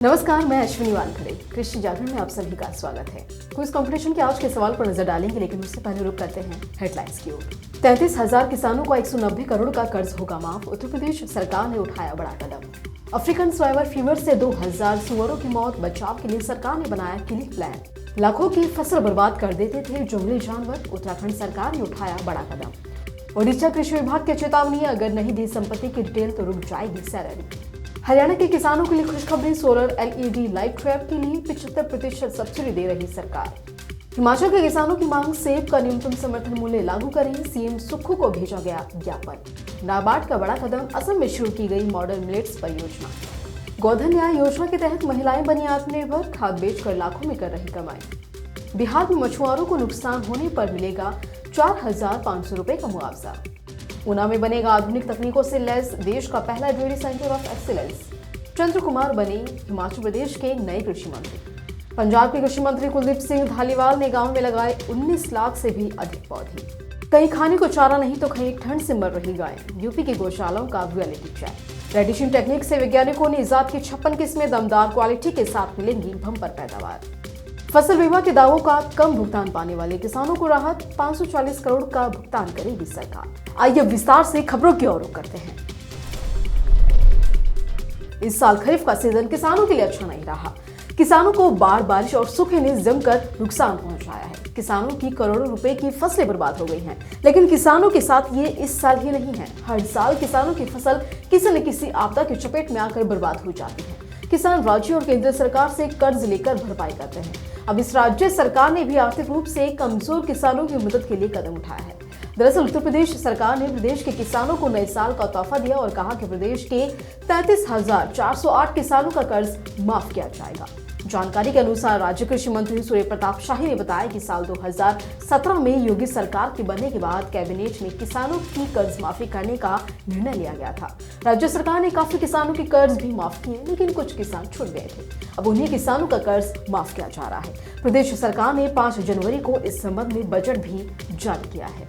नमस्कार, मैं अश्विनी वानखड़े। कृषि जागरण में आप सभी का स्वागत है। क्विज कंपटीशन के आज के सवाल पर नजर डालेंगे, लेकिन उससे पहले रुक करते हैं हेडलाइंस की ओर। 33,000 किसानों को 190 करोड़ का कर्ज होगा माफ। उत्तर प्रदेश सरकार ने उठाया बड़ा कदम। अफ्रीकन स्वाइवर फीवर से 2000 सुअरों की मौत, बचाव के लिए सरकार ने बनाया क्लिक प्लान। लाखों की फसल बर्बाद कर देते थे जंगली जानवर, उत्तराखंड सरकार ने उठाया बड़ा कदम। ओडिशा कृषि विभाग की चेतावनी, अगर नहीं दी संपत्ति की डिटेल तो रुक जाएगी सैलरी। हरियाणा के किसानों के लिए खुशखबरी, सोलर एलईडी लाइट ट्रैप के लिए 75% सब्सिडी दे रही सरकार। हिमाचल के किसानों की मांग, सेब का न्यूनतम समर्थन मूल्य लागू करें, सीएम सुक्खू को भेजा गया ज्ञापन। नाबार्ड का बड़ा कदम, असम में शुरू की गई मॉडल मिलेट्स परियोजना। गोधन न्याय योजना के तहत महिलाएं बनी आत्मनिर्भर, खाद बेचकर लाखों में कर रही कमाई। बिहार में मछुआरों को नुकसान होने पर मिलेगा 4,500 रुपए का मुआवजा। ऊना में बनेगा आधुनिक तकनीकों से लैस देश का पहला डेयरी सेंटर ऑफ एक्सीलेंस। चंद्र कुमार बने हिमाचल प्रदेश के नए कृषि मंत्री। पंजाब के कृषि मंत्री कुलदीप सिंह धालीवाल ने गांव में लगाए 19 लाख से भी अधिक पौधे। कहीं खाने को चारा नहीं तो कहीं ठंड से मर रही गाय। यूपी की गौशालाओं का रियलिटी चेक। रेडिशन टेक्निक से वैज्ञानिकों ने इजाद की 56 किस्में दमदार क्वालिटी के साथ मिलेंगी बम्पर पैदावार। फसल बीमा के दावों का कम भुगतान पाने वाले किसानों को राहत, 540 करोड़ का भुगतान करेगी सरकार। आइए विस्तार से खबरों की ओर रुख करते हैं। इस साल खरीफ का सीजन किसानों के लिए अच्छा नहीं रहा। किसानों को बाढ़, बारिश और सूखे ने जमकर नुकसान पहुंचाया है। किसानों की करोड़ों रुपए की फसलें बर्बाद हो गई हैं। लेकिन किसानों के साथ ये इस साल ही नहीं है। हर साल किसानों की फसल किसी न किसी आपदा की चपेट में आकर बर्बाद हो जाती है। किसान राज्य और केंद्र सरकार से कर्ज लेकर भरपाई करते हैं। अब इस राज्य सरकार ने भी आर्थिक रूप से कमजोर किसानों की मदद के लिए कदम उठाया है। दरअसल उत्तर प्रदेश सरकार ने प्रदेश के किसानों को नए साल का तोहफा दिया और कहा कि प्रदेश के 33,408 किसानों का कर्ज माफ किया जाएगा। जानकारी के अनुसार राज्य कृषि मंत्री सूर्य प्रताप शाही ने बताया कि साल 2017 में योगी सरकार के बनने के बाद कैबिनेट में किसानों की कर्ज माफी करने का निर्णय लिया गया था। राज्य सरकार ने काफी किसानों के कर्ज भी माफ किए, लेकिन कुछ किसान छूट गए थे। अब उन्हीं किसानों का कर्ज माफ किया जा रहा है। प्रदेश सरकार ने 5 जनवरी को इस संबंध में बजट भी जारी किया है।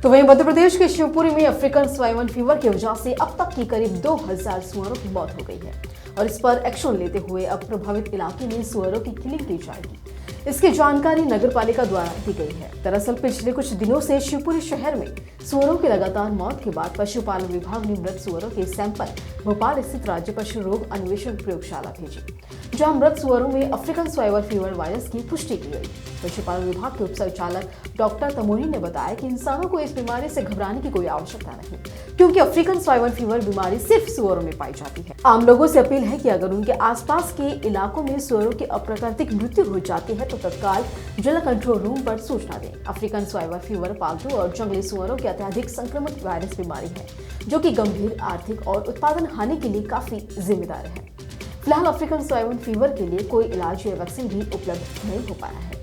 तो वहीं मध्य प्रदेश के शिवपुरी में अफ्रीकन स्वाइन फीवर की वजह से अब तक की करीब 2000 सुअरों की मौत हो गई है और इस पर एक्शन लेते हुए अब प्रभावित इलाके में सुअरों की किलिंग की जाएगी। इसकी जानकारी नगर पालिका द्वारा दी गई है। दरअसल पिछले कुछ दिनों से शिवपुरी शहर में सुअरों की लगातार मौत के बाद पशुपालन विभाग ने मृत सुअरों के सैंपल भोपाल स्थित राज्य पशु रोग अन्वेषण प्रयोगशाला भेजे, जहां मृत सुअरों में अफ्रीकन स्वाइन फीवर वायरस की पुष्टि की गई। पशुपालन विभाग के उप संचालक डॉक्टर तमोरी ने बताया कि इंसानों को इस बीमारी से घबराने की कोई आवश्यकता नहीं, क्योंकि अफ्रीकन स्वाइन फीवर बीमारी सिर्फ सुअरों में पाई जाती है। आम लोगों से अपील है कि अगर उनके आसपास के इलाकों में सुअरों की अप्राकृतिक मृत्यु हो जाती है तो तत्काल जिला कंट्रोल रूम पर सूचना दें। अफ्रीकन स्वाइन फीवर पालतू और जंगली सुअरों की अत्यधिक संक्रामक वायरस बीमारी है, जो कि गंभीर आर्थिक और उत्पादन हानि के लिए काफी जिम्मेदार है। फिलहाल अफ्रीकन स्वाइन फीवर के लिए कोई इलाज या वैक्सीन भी उपलब्ध नहीं हो पाया है।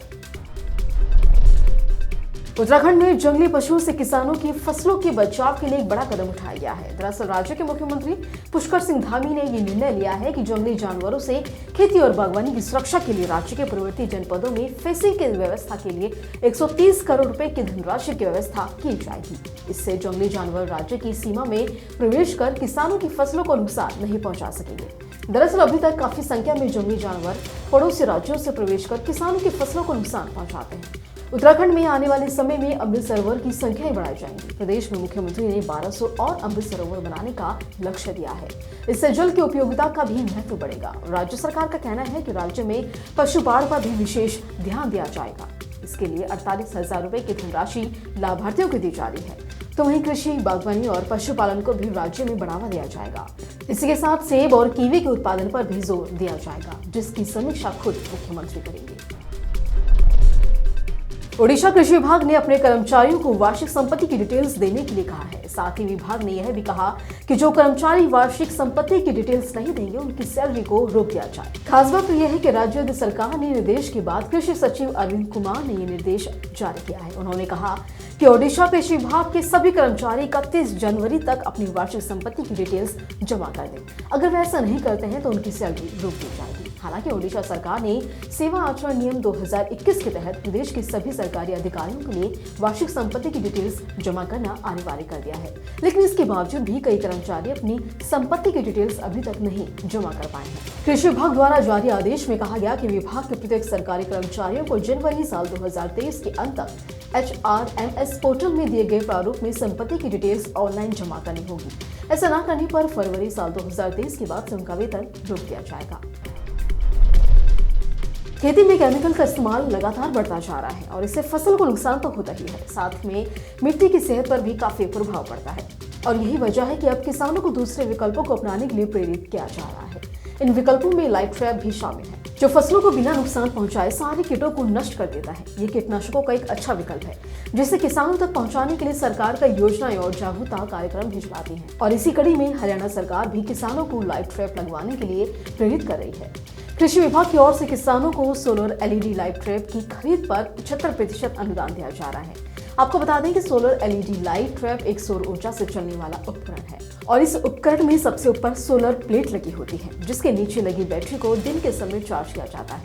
उत्तराखंड में जंगली पशुओं से किसानों की फसलों के बचाव के लिए एक बड़ा कदम उठाया गया है। दरअसल राज्य के मुख्यमंत्री पुष्कर सिंह धामी ने ये निर्णय लिया है कि जंगली जानवरों से खेती और बागवानी की सुरक्षा के लिए राज्य के पूर्ववर्ती जनपदों में फेंसिंग की व्यवस्था के लिए 130 करोड़ रुपए की धनराशि की व्यवस्था की जाएगी। इससे जंगली जानवर राज्य की सीमा में प्रवेश कर किसानों की फसलों को नुकसान नहीं पहुंचा सकेंगे। दरअसल अभी तक काफी संख्या में जंगली जानवर पड़ोसी राज्यों से प्रवेश कर किसानों की फसलों को नुकसान पहुंचाते हैं। उत्तराखंड में आने वाले समय में अमृत सरोवर की संख्याएं बढ़ाई जाएंगी। प्रदेश में मुख्यमंत्री ने 1200 और अमृत सरोवर बनाने का लक्ष्य दिया है। इससे जल की उपयोगिता का भी महत्व बढ़ेगा। राज्य सरकार का कहना है कि राज्य में पशुपालन पर भी विशेष ध्यान दिया जाएगा। इसके लिए 48,000 रुपए की धनराशि लाभार्थियों को दी जा रही है। तो वहीं कृषि, बागवानी और पशुपालन को भी राज्य में बढ़ावा दिया जाएगा। इसी के साथ सेब और कीवी के उत्पादन पर भी जोर दिया जाएगा, जिसकी समीक्षा खुद मुख्यमंत्री करेंगे। ओडिशा कृषि विभाग ने अपने कर्मचारियों को वार्षिक संपत्ति की डिटेल्स देने के लिए कहा है। साथ ही विभाग ने यह भी कहा कि जो कर्मचारी वार्षिक संपत्ति की डिटेल्स नहीं देंगे उनकी सैलरी को रोक दिया जाए। खास बात तो यह है कि राज्य सरकार ने निर्देश के बाद कृषि सचिव अरविंद कुमार ने ये निर्देश जारी किया है। उन्होंने कहा कि ओडिशा कृषि विभाग के सभी कर्मचारी 31 जनवरी तक अपनी वार्षिक संपत्ति की डिटेल्स जमा कर दें। अगर वे ऐसा नहीं करते हैं तो उनकी सैलरी रोक दी जाएगी। हालांकि ओडिशा सरकार ने सेवा आचरण नियम 2021 के तहत प्रदेश के सभी सरकारी अधिकारियों के लिए वार्षिक संपत्ति की डिटेल्स जमा करना अनिवार्य कर दिया है, लेकिन इसके बावजूद भी कई कर्मचारी अपनी संपत्ति की डिटेल्स अभी तक नहीं जमा कर पाए हैं। कृषि विभाग द्वारा जारी आदेश में कहा गया कि विभाग के प्रत्येक सरकारी कर्मचारियों को जनवरी साल 2023 के अंत तक HRMS पोर्टल में दिए गए प्रारूप में संपत्ति की डिटेल्स ऑनलाइन जमा करनी होगी। ऐसा न करने पर फरवरी साल 2023 के बाद से उनका वेतन रोक दिया जाएगा। खेती में केमिकल का इस्तेमाल लगातार बढ़ता जा रहा है और इससे फसल को नुकसान तो होता ही है, साथ में मिट्टी की सेहत पर भी काफी प्रभाव पड़ता है। और यही वजह है कि अब किसानों को दूसरे विकल्पों को अपनाने के लिए प्रेरित किया जा रहा है। इन विकल्पों में लाइट ट्रैप भी शामिल है, जो फसलों को बिना नुकसान पहुंचाए सारे कीटों को नष्ट कर देता है। ये कीटनाशकों का एक अच्छा विकल्प है, जिसे किसानों तक पहुंचाने के लिए सरकार का योजनाएं और जागरूकता कार्यक्रम भिजवाती है। और इसी कड़ी में हरियाणा सरकार भी किसानों को लाइट ट्रैप लगवाने के लिए प्रेरित कर रही है। कृषि विभाग की ओर से किसानों को सोलर LED लाइट ट्रैप की खरीद पर 75% अनुदान दिया जा रहा है। आपको बता दें कि सोलर LED लाइट ट्रैप एक सौर ऊर्जा से चलने वाला उपकरण है और इस उपकरण में सबसे ऊपर सोलर प्लेट लगी होती है, जिसके नीचे लगी बैटरी को दिन के समय चार्ज किया जाता है।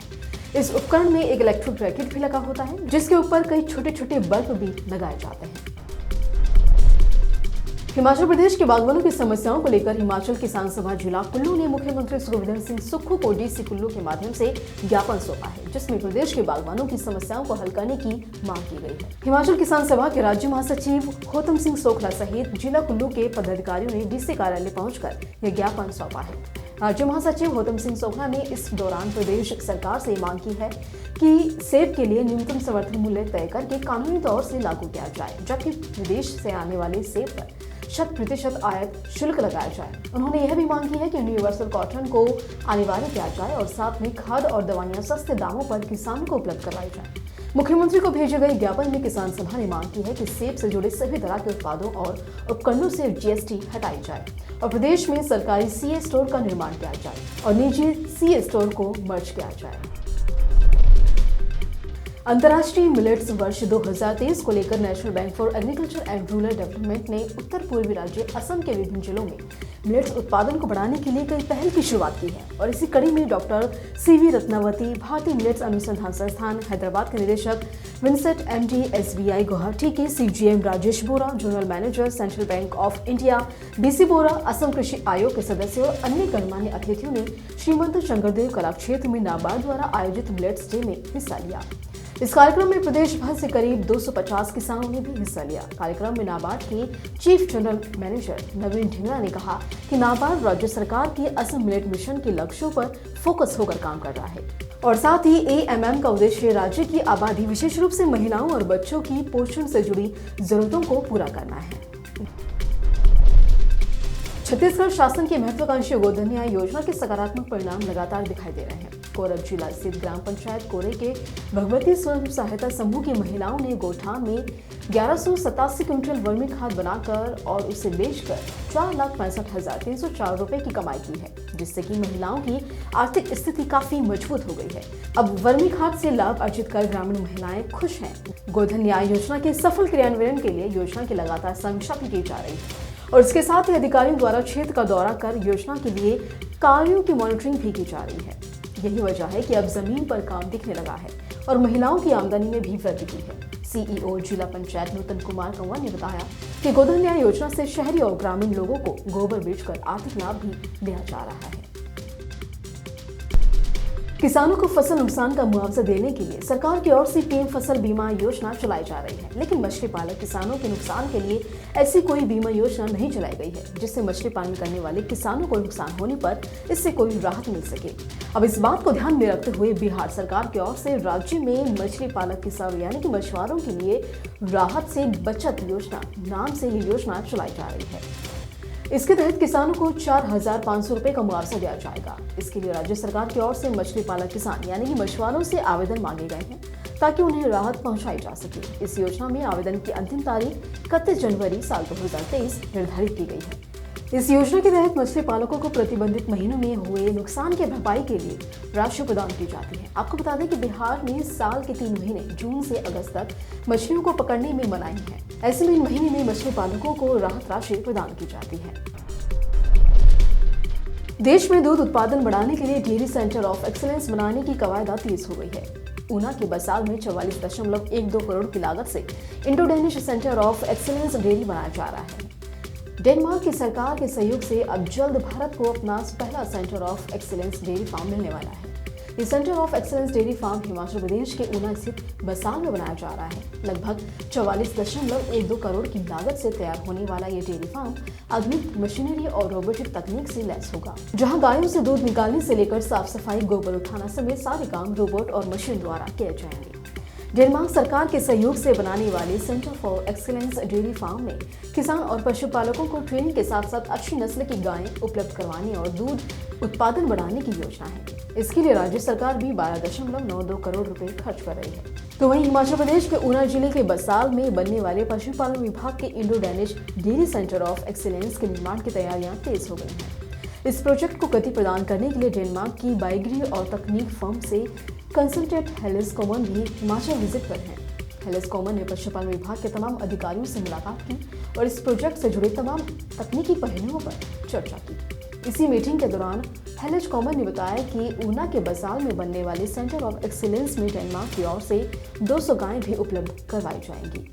इस उपकरण में एक इलेक्ट्रिक ब्रैकेट भी लगा होता है, जिसके ऊपर कई छोटे छोटे बल्ब भी लगाए जाते हैं। हिमाचल प्रदेश के बागवानों की समस्याओं को लेकर हिमाचल किसान सभा जिला कुल्लू ने मुख्यमंत्री सुखविंदर सिंह सुक्खू को DC कुल्लू के माध्यम से ज्ञापन सौंपा है, जिसमें प्रदेश के बागवानों की समस्याओं को हल करने की मांग की गई है। हिमाचल किसान सभा के राज्य महासचिव होतम सिंह सोखला सहित जिला कुल्लू के पदाधिकारियों ने DC कार्यालय पहुंचकर यह ज्ञापन सौंपा है। राज्य महासचिव होतम सिंह सोखला ने इस दौरान प्रदेश सरकार से मांग की है कि सेब के लिए न्यूनतम समर्थन मूल्य तय करके कानूनी तौर से लागू किया जाए, जबकि विदेश से आने वाले सेब पर 100% आयात शुल्क लगाया जाए। उन्होंने यह भी मांग की है कि यूनिवर्सल कॉटन को अनिवार्य किया जाए और साथ में खाद और दवाइयां सस्ते दामों पर किसानों को उपलब्ध करवाई जाए। मुख्यमंत्री को भेजे गए ज्ञापन में किसान सभा ने मांग की है कि सेब से जुड़े सभी तरह के उत्पादों और उपकरणों से GST हटाई जाए और प्रदेश में सरकारी CA स्टोर का निर्माण किया जाए और निजी CA स्टोर को मर्ज किया जाए। अंतर्राष्ट्रीय मिलेट्स वर्ष 2023 को लेकर national bank for agriculture and rural development ने उत्तर पूर्वी राज्य असम के विभिन्न जिलों में मिलेट्स उत्पादन को बढ़ाने के लिए कई पहल की शुरुआत की है। और इसी कड़ी में डॉक्टर CV रत्नावती, भारतीय मिलेट्स अनुसंधान संस्थान हैदराबाद के निदेशक विंसेंट MD, SBI गुवाहाटी के CGM Rajesh Bora, general manager central bank of India BC बोरा, असम कृषि आयोग के सदस्य और अन्य गणमान्य अतिथियों ने श्रीमंत शंकरदेव कला क्षेत्र में नाबार्ड द्वारा आयोजित मिलेट्स डे में हिस्सा लिया। इस कार्यक्रम में प्रदेश भर से करीब 250 किसानों ने भी हिस्सा लिया। कार्यक्रम में नाबार्ड के चीफ जनरल मैनेजर नवीन ढिंगरा ने कहा कि नाबार्ड राज्य सरकार की असम मिलेट मिशन के लक्ष्यों पर फोकस होकर काम कर रहा है और साथ ही AMM का उद्देश्य राज्य की आबादी, विशेष रूप से महिलाओं और बच्चों की पोषण से जुड़ी जरूरतों को पूरा करना है। छत्तीसगढ़ शासन की महत्वाकांक्षी गोधन न्याय योजना के सकारात्मक परिणाम लगातार दिखाई दे रहे हैं। कोरबा जिला स्थित ग्राम पंचायत कोरे के भगवती स्वयं सहायता समूह की महिलाओं ने गोठान में 1187 क्विंटल वर्मी खाद बनाकर और उसे बेचकर 4,65,304 रुपए की कमाई की है, जिससे कि महिलाओं की आर्थिक स्थिति काफी मजबूत हो गई है। अब वर्मी खाद से लाभ अर्जित कर ग्रामीण महिलाएं खुश हैं। गोधन न्याय योजना के सफल क्रियान्वयन के लिए योजना की लगातार समीक्षा भी की जा रही है और इसके साथ ही अधिकारियों द्वारा क्षेत्र का दौरा कर योजना के लिए कार्यों की मॉनिटरिंग भी की जा रही है। यही वजह है कि अब जमीन पर काम दिखने लगा है और महिलाओं की आमदनी में भी वृद्धि की है। CEO जिला पंचायत नूतन कुमार कंवर ने बताया कि गोधन न्याय योजना से शहरी और ग्रामीण लोगों को गोबर बेचकर आर्थिक लाभ भी दिया जा रहा है। किसानों को फसल नुकसान का मुआवजा देने के लिए सरकार की ओर से PM फसल बीमा योजना चलाई जा रही है, लेकिन मछली पालक किसानों के नुकसान के लिए ऐसी कोई बीमा योजना नहीं चलाई गई है जिससे मछली पालन करने वाले किसानों को नुकसान होने पर इससे कोई राहत मिल सके। अब इस बात को ध्यान में रखते हुए बिहार सरकार की ओर से राज्य में मछली पालक किसानों यानी कि मछुआरों के लिए राहत से बचत योजना नाम से ये योजना चलाई जा रही है। इसके तहत किसानों को 4,500 रुपए का मुआवजा दिया जाएगा। इसके लिए राज्य सरकार की ओर से मछली पालक किसान यानी कि मछुआरों से आवेदन मांगे गए हैं ताकि उन्हें राहत पहुंचाई जा सके। इस योजना में आवेदन की अंतिम तारीख 31 जनवरी साल 2023 निर्धारित की गई है। इस योजना के तहत मछली पालकों को प्रतिबंधित महीनों में हुए नुकसान के भरपाई के लिए राशि प्रदान की जाती है। आपको बता दें कि बिहार में साल के 3 महीने जून से अगस्त तक मछलियों को पकड़ने में मनाही है। ऐसे में इन महीने में मछली पालकों को राहत राशि प्रदान की जाती है। देश में दूध उत्पादन बढ़ाने के लिए डेयरी सेंटर ऑफ एक्सीलेंस बनाने की कवायद तेज हो गई है। ऊना के बसाल में 44.12 करोड़ की लागत से Indo Danish centre of excellence dairy बनाया जा रहा है। डेनमार्क की सरकार के सहयोग से अब जल्द भारत को अपना पहला centre of excellence dairy farm मिलने वाला है। ये centre of excellence dairy farm Himachal Pradesh के ऊना स्थित बसाल में बनाया जा रहा है। लगभग 44.12 करोड़ की लागत से तैयार होने वाला ये डेयरी फार्म आधुनिक मशीनरी और रोबोटिक तकनीक से लैस होगा, जहां गायों से दूध निकालने से लेकर साफ सफाई, गोबर उठाना समेत सारे काम रोबोट और मशीन द्वारा किए जाएंगे। डेनमार्क सरकार के सहयोग से बनाने वाले centre for excellence dairy farm में किसान और पशुपालकों को ट्रेनिंग के साथ साथ अच्छी नस्ल की गायें उपलब्ध करवाने और दूध उत्पादन बढ़ाने की योजना है। इसके लिए राज्य सरकार भी 12.92 करोड़ रुपए खर्च कर रही है। तो वहीं हिमाचल प्रदेश के ऊना जिले के बसाल में बनने वाले पशुपालन विभाग के Indo Danish dairy centre of excellence के निर्माण की तैयारियां तेज हो गई हैं। इस प्रोजेक्ट को गति प्रदान करने के लिए डेनमार्क की बायोग्री और तकनीक फर्म से कंसल्टेंट हेलेस कॉमन भी हिमाचल विजिट पर हैं। हेलेस कॉमन ने पशुपालन विभाग के तमाम अधिकारियों से मुलाकात की और इस प्रोजेक्ट से जुड़े तमाम तकनीकी पहलुओं पर चर्चा की। इसी मीटिंग के दौरान हेलेस कॉमन ने बताया कि ऊना के बसाल में बनने वाले सेंटर ऑफ एक्सीलेंस में डेनमार्क की ओर से 200 गायें भी उपलब्ध करवाई जाएंगी।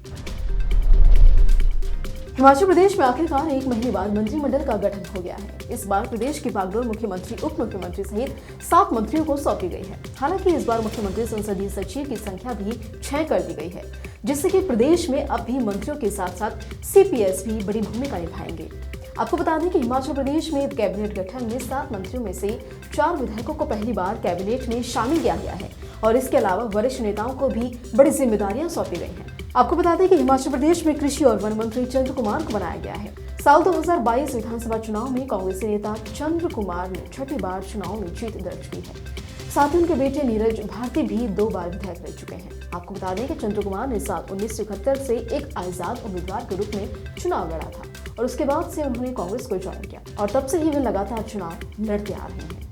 हिमाचल प्रदेश में आखिरकार 1 महीने बाद मंत्रिमंडल का गठन हो गया है। इस बार प्रदेश की बागडोर मुख्यमंत्री, उप मुख्यमंत्री सहित 7 मंत्रियों को सौंपी गई है। हालांकि इस बार मुख्यमंत्री संसदीय सचिव की संख्या भी 6 कर दी गई है, जिससे कि प्रदेश में अब भी मंत्रियों के साथ साथ सीपीएस भी बड़ी भूमिका निभाएंगे। आपको बता दें कि हिमाचल प्रदेश में कैबिनेट गठन में 7 मंत्रियों में से 4 विधायकों को पहली बार कैबिनेट में शामिल किया गया है और इसके अलावा वरिष्ठ नेताओं को भी बड़ी जिम्मेदारियां सौंपी गई हैं। आपको बता दें कि हिमाचल प्रदेश में कृषि और वन मंत्री चंद्र कुमार को बनाया गया है। साल 2022 विधानसभा चुनाव में कांग्रेसी नेता चंद्र कुमार ने 6ठी बार चुनाव में जीत दर्ज की है। साथ ही उनके बेटे नीरज भारती भी 2 बार विधायक रह चुके हैं। आपको बता दें कि चंद्र कुमार ने साल 1971 से एक आजाद उम्मीदवार के रूप में चुनाव लड़ा था और उसके बाद से उन्होंने कांग्रेस को ज्वाइन किया और तब से ही वे लगातार चुनाव लड़ते आ रहे हैं।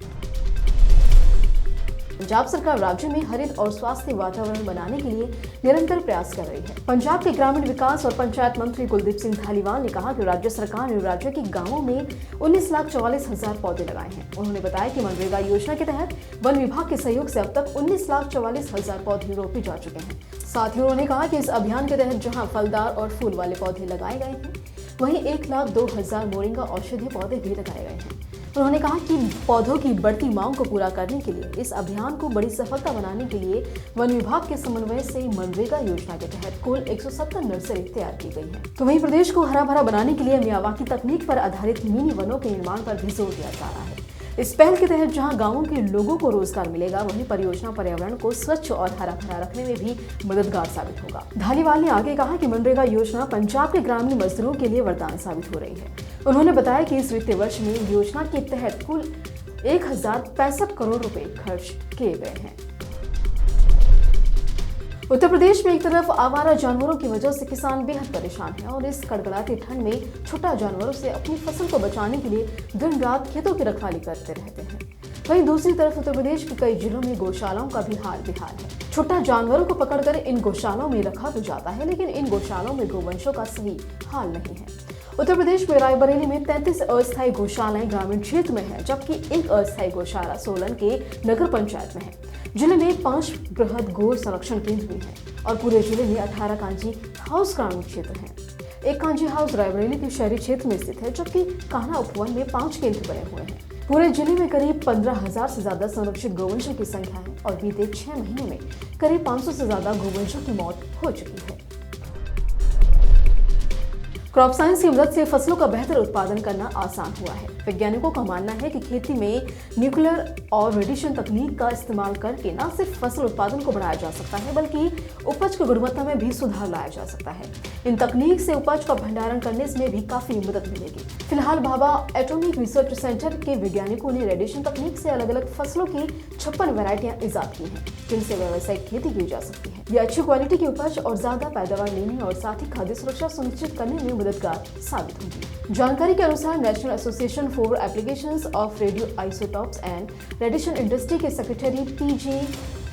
पंजाब सरकार राज्य में हरित और स्वास्थ्य वातावरण बनाने के लिए निरंतर प्रयास कर रही है। पंजाब के ग्रामीण विकास और पंचायत मंत्री कुलदीप सिंह धालीवाल ने कहा कि राज्य सरकार ने राज्य के गांवों में 19,44,000 पौधे लगाए हैं। उन्होंने बताया कि मनरेगा योजना के तहत वन विभाग के सहयोग से अब तक 19,44,000 पौधे रोपे जा चुके हैं। साथ ही उन्होंने कहा कि इस अभियान के तहत जहाँ फलदार और फूल वाले पौधे लगाए गए हैं, वहीं 1,02,000 मोरिंगा औषधीय पौधे भी लगाए गए हैं। उन्होंने कहा कि पौधों की बढ़ती मांग को पूरा करने के लिए इस अभियान को बड़ी सफलता बनाने के लिए वन विभाग के समन्वय से मनरेगा योजना के तहत कुल 170 नर्सरी तैयार की गई है। तो वहीं प्रदेश को हरा भरा बनाने के लिए मियावाकी तकनीक पर आधारित मिनी वनों के निर्माण पर भी जोर दिया जा रहा है। इस पहल के तहत जहां गांवों के लोगों को रोजगार मिलेगा, वहीं परियोजना पर्यावरण को स्वच्छ और हरा भरा रखने में भी मददगार साबित होगा। धालीवाल ने आगे कहा कि मनरेगा योजना पंजाब के ग्रामीण मजदूरों के लिए वरदान साबित हो रही है। उन्होंने बताया कि इस वित्तीय वर्ष में योजना के तहत कुल 1,065 करोड़ रुपए खर्च किए गए हैं। उत्तर प्रदेश में एक तरफ आवारा जानवरों की वजह से किसान बेहद परेशान हैं और इस कड़कड़ाती ठंड में छोटा जानवरों से अपनी फसल को बचाने के लिए दिन रात खेतों की रखवाली करते रहते हैं। वहीं दूसरी तरफ उत्तर प्रदेश के कई जिलों में गौशालाओं का भी हाल बेहाल है। छोटा जानवरों को पकड़कर इन गौशालाओं में रखा तो जाता है, लेकिन इन गौशालाओं में गोवंशों का सही हाल नहीं है। उत्तर प्रदेश में रायबरेली में 33 अस्थायी गौशालाएं ग्रामीण क्षेत्र में है, जबकि एक अस्थायी गौशाला सोलन के नगर पंचायत में है। जिले में 5 बृहद गौ संरक्षण केंद्र भी हैं और पूरे जिले में 18 कांजी हाउस ग्रामीण क्षेत्र हैं। एक कांजी हाउस रायबरेली के शहरी क्षेत्र में स्थित है, जबकि कान्हा उपवन में 5 केंद्र बने हुए हैं। पूरे जिले में करीब 15,000 से ज्यादा संरक्षित गोवंशों की संख्या है और बीते 6 महीनों में करीब 500 से ज्यादा गोवंशों की मौत हो चुकी है। क्रॉप साइंस की मदद से फसलों का बेहतर उत्पादन करना आसान हुआ है। वैज्ञानिकों का मानना है कि खेती में न्यूक्लियर और रेडिएशन तकनीक का इस्तेमाल करके न सिर्फ फसल उत्पादन को बढ़ाया जा सकता है, बल्कि उपज की गुणवत्ता में भी सुधार लाया जा सकता है। इन तकनीक से उपज का भंडारण करने में भी काफी मदद मिलेगी। फिलहाल भाभा एटॉमिक रिसर्च सेंटर के वैज्ञानिकों ने रेडिएशन तकनीक से अलग अलग फसलों की 56 वैरायटियां इजाद की हैं, जिनसे व्यावसायिक खेती की जा सकती है। ये अच्छी क्वालिटी की उपज और ज्यादा पैदावार लेने और साथ ही खाद्य सुरक्षा सुनिश्चित करने में मददगार साबित होगी। जानकारी के अनुसार national association for applications of radio isotopes and radiation industry के सेक्रेटरी पीजे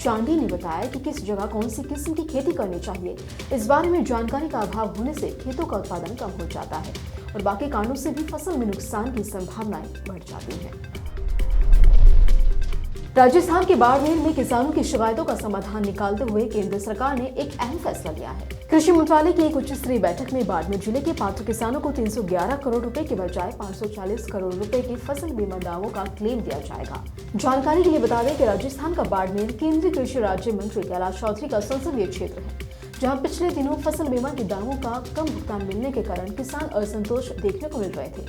चांडी ने बताया कि किस जगह कौन सी किस्म की खेती करनी चाहिए, इस बारे में जानकारी का अभाव होने से खेतों का उत्पादन कम हो जाता है और बाकी कारणों से भी फसल में नुकसान की संभावनाएं बढ़ जाती हैं। राजस्थान के बाड़मेर में किसानों की शिकायतों का समाधान निकालते हुए केंद्र सरकार ने एक अहम फैसला लिया है। कृषि मंत्रालय की एक उच्च स्तरीय बैठक में बाड़मेर जिले के पात्र किसानों को 311 करोड़ रुपए के बजाय 540 करोड़ रुपए की फसल बीमा दावों का क्लेम दिया जाएगा। जानकारी के लिए बता दें कि राजस्थान का बाड़मेर केंद्रीय कृषि राज्य मंत्री कैलाश चौधरी का संसदीय क्षेत्र है, जहां पिछले दिनों फसल बीमा के दावों का कम भुगतान मिलने के कारण किसान असंतोष देखने को मिल रहे थे।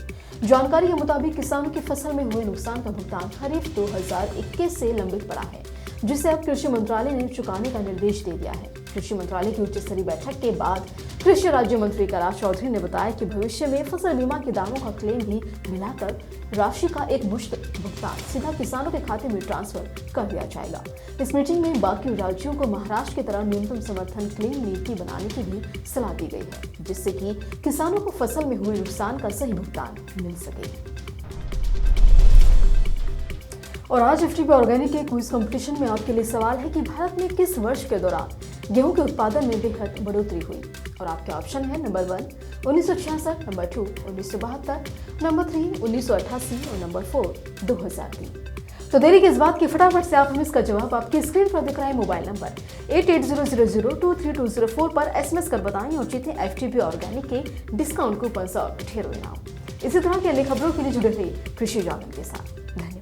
जानकारी के मुताबिक किसानों की फसल में हुए नुकसान का भुगतान खरीफ 2021 से लंबित पड़ा है, जिसे अब कृषि मंत्रालय ने चुकाने का निर्देश दे दिया है। कृषि मंत्रालय की उच्च स्तरीय बैठक के बाद कृषि राज्य मंत्री कैलाश चौधरी ने बताया कि भविष्य में फसल बीमा के दावों का क्लेम भी मिलाकर राशि का एक मुश्त भुगतान सीधा किसानों के खाते में ट्रांसफर कर दिया जाएगा। इस मीटिंग में बाकी राज्यों को महाराष्ट्र की तरह न्यूनतम समर्थन क्लेम नीति बनाने की भी सलाह दी गई है, जिससे कि किसानों को फसल में हुए नुकसान का सही भुगतान मिल सके। और आज एफटीपी ऑर्गेनिक के क्विज कंपटीशन में आपके लिए सवाल है कि भारत में किस वर्ष के दौरान गेहूं के उत्पादन में बेहद बढ़ोतरी हुई। और आपके ऑप्शन है नंबर 1 1966, नंबर 2 1972, नंबर 3 1988 और नंबर 4 2003। तो देरी किस बात की, फटाफट से आप हमें इसका जवाब आपकी स्क्रीन पर दिख रहा है मोबाइल नंबर 8800023204 पर SMS कर बताएं और जीतें एफटीपी ऑर्गेनिक के डिस्काउंट कूपन और ढेरों इनाम। इसी तरह की अन्य खबरों के लिए जुड़े रहिए कृषि जागरण के साथ। धन्यवाद।